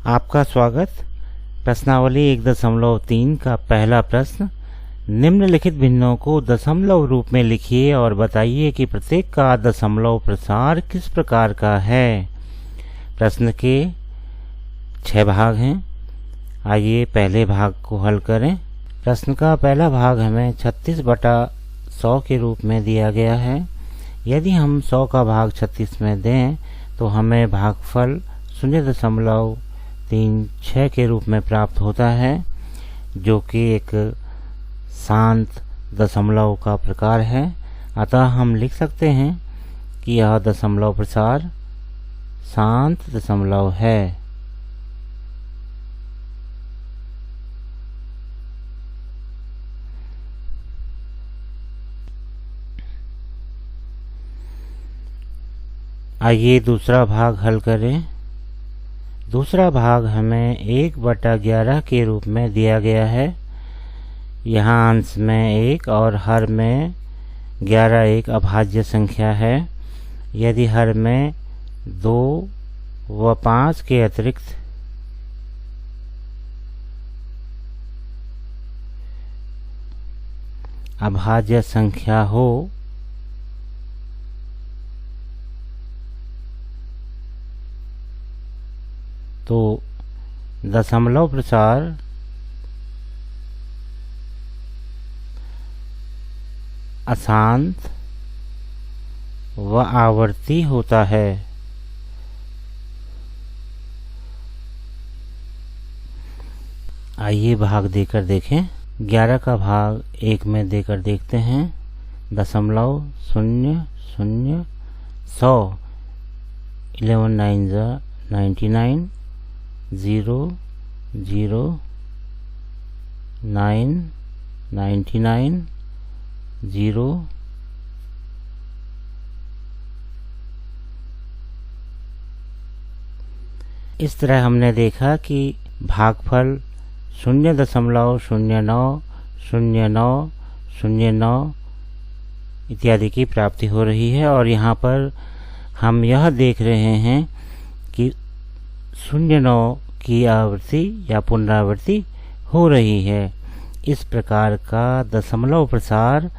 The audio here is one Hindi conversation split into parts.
आपका स्वागत। प्रश्नावली 1.3 का पहला प्रश्न, निम्नलिखित भिन्नों को दशमलव रूप में लिखिए और बताइए कि प्रत्येक का दशमलव प्रसार किस प्रकार का है। प्रश्न के 6 भाग हैं। आइए पहले भाग को हल करें। प्रश्न का पहला भाग हमें 36/100 के रूप में दिया गया है। यदि हम 100 का भाग 36 में दें तो हमें भागफल 0.36 के रूप में प्राप्त होता है, जो कि एक शांत दशमलव का प्रकार है। अतः हम लिख सकते हैं कि यह दशमलव प्रसार शांत दशमलव है। आइए दूसरा भाग हल करें। दूसरा भाग हमें 1/11 के रूप में दिया गया है। यहाँ अंश में 1 और हर में 11 एक अभाज्य संख्या है। यदि हर में 2 व 5 के अतिरिक्त अभाज्य संख्या हो तो दशमलव प्रसार अशांत व आवर्ती होता है। आइए भाग देकर देखें। 11 का भाग 1 में देकर देखते हैं। 0.00 100 11 9 99 0 0 9 99 0 इस तरह हमने देखा कि भागफल 0.090909 इत्यादि की प्राप्ति हो रही है। और यहाँ पर हम यह देख रहे हैं कि 0.9 की आवृत्ति या पुनरावृत्ति हो रही है। इस प्रकार का दशमलव प्रसार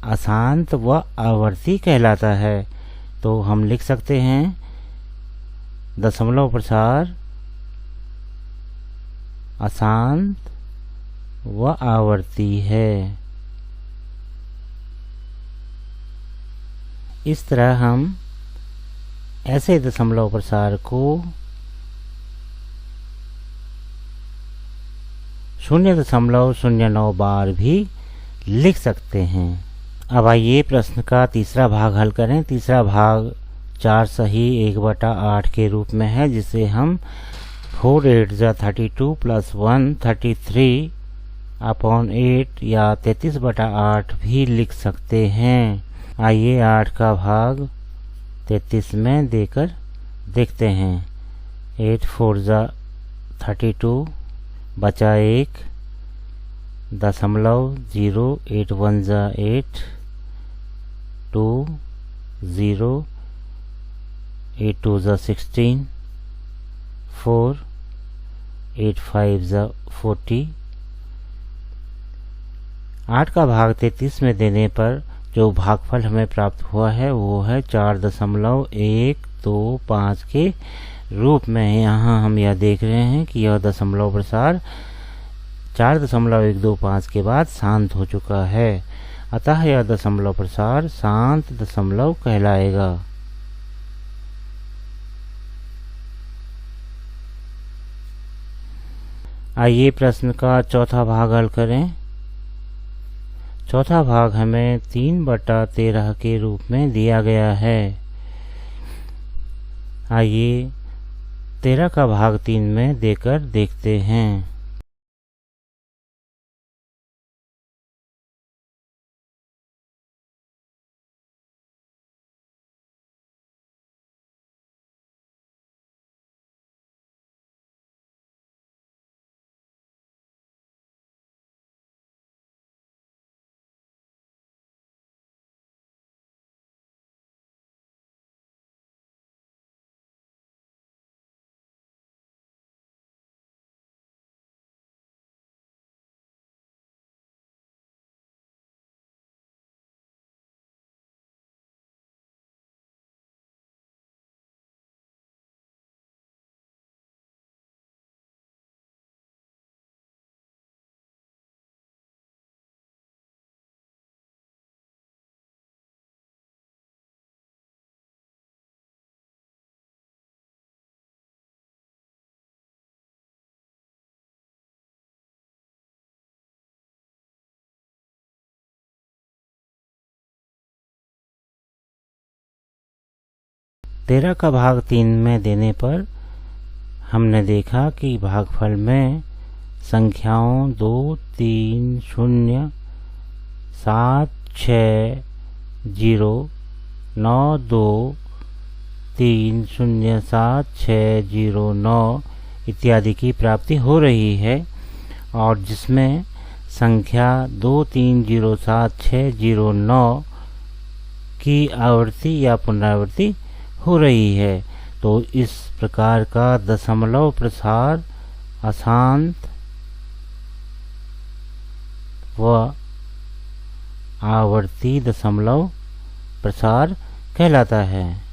अशांत व आवर्ती कहलाता है। तो हम लिख सकते हैं दशमलव प्रसार अशांत व आवर्ती है। इस तरह हम ऐसे दशमलव प्रसार को 0.09 बार भी लिख सकते हैं। अब आइए प्रश्न का तीसरा भाग हल करें। तीसरा भाग 4 सही 1/8 के रूप में है, जिसे हम 4 8 32 + 1 33/8 या 33/8 भी लिख सकते हैं। आइए 8 का भाग 33 में देकर देखते हैं। 8 4 32 बचा 1 0.0 8 1 8 2 0 8 2 16 4 8 5 40। 8 का भाग 33 में देने पर जो भागफल हमें प्राप्त हुआ है वो है 4.125 के रूप में। यहाँ हम यह देख रहे हैं कि यह दशमलव प्रसार 4.125 के बाद शांत हो चुका है। अतः यह दशमलव प्रसार शांत दशमलव कहलाएगा। आइए प्रश्न का चौथा भाग हल करें। चौथा भाग हमें 3/13 के रूप में दिया गया है। आइए 13 का भाग 3 में देकर देखते हैं। 13 का भाग 3 में देने पर हमने देखा कि भागफल में संख्याओं 2, 3, 0, 7, 6, 0, 9, 2, 3, 0, 7, 6, 0, 9 इत्यादि की प्राप्ति हो रही है, और जिसमें संख्या 2, 3, 0, 7, 6, 0, 9 की आवृत्ति या पुनरावृत्ति हो रही है। तो इस प्रकार का दशमलव प्रसार अशांत व आवर्ती दशमलव प्रसार कहलाता है।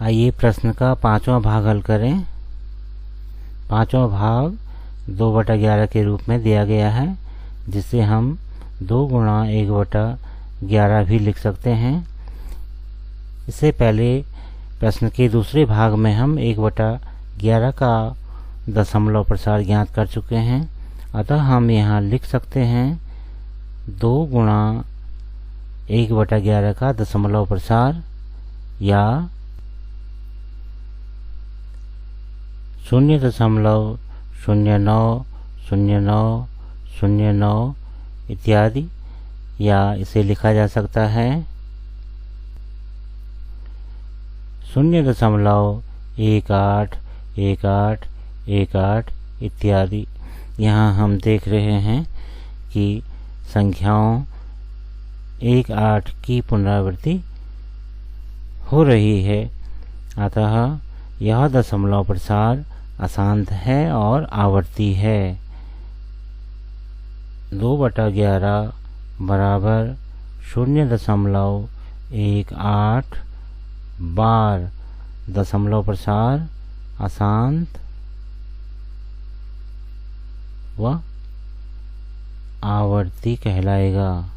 आइए प्रश्न का 5वां भाग हल करें। 5वां भाग 2/11 के रूप में दिया गया है, जिसे हम 2 गुणा 1/11 भी लिख सकते हैं। इससे पहले प्रश्न के दूसरे भाग में हम 1/11 का दशमलव प्रसार ज्ञात कर चुके हैं, अतः हम यहाँ लिख सकते हैं 2 गुणा 1/11 का दशमलव प्रसार, या 0.090909 इत्यादि, या इसे लिखा जा सकता है 0.181818 इत्यादि। यहाँ हम देख रहे हैं कि संख्याओं 1-8 की पुनरावृत्ति हो रही है, अतः यह दशमलव प्रसार अशांत है और आवर्ती है। 2/11 बराबर 0.18 बार दशमलव प्रसार अशांत व आवर्ती कहलाएगा।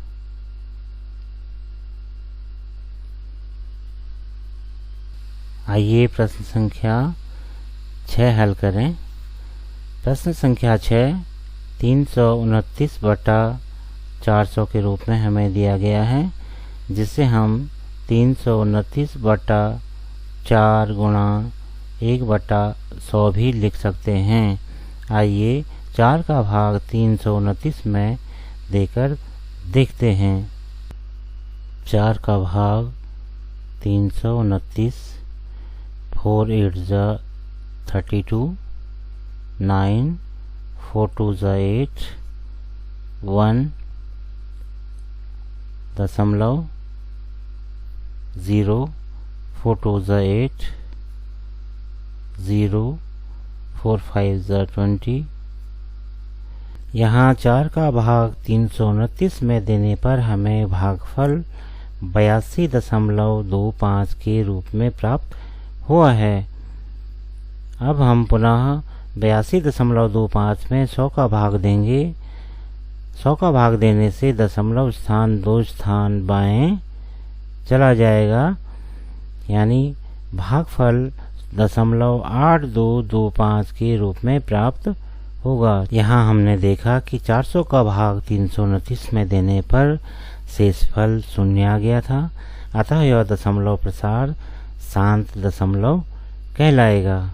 आइए प्रश्न संख्या 6 हल करें। प्रश्न संख्या 6 329/400 के रूप में हमें दिया गया है, जिसे हम 329/4 गुणा 1/100 भी लिख सकते हैं। आइए 4 का भाग 329 में देकर देखते हैं। 4 का भाग 329, 4 8 32, 9 4 2 8, 1 दशमलव 0 4 2 8, 0 4 5 20। यहाँ 4 का भाग 329 में देने पर हमें भागफल 82.25 के रूप में प्राप्त हुआ है। अब हम पुनः 82.25 में 100 का भाग देंगे। 100 का भाग देने से दशमलव स्थान 2 स्थान बाएं चला जाएगा, यानी भागफल 0.8225 के रूप में प्राप्त होगा। यहाँ हमने देखा कि 400 का भाग 329 में देने पर शेषफल 0 आ गया था, अतः यह दशमलव प्रसार शांत दशमलव कहलाएगा।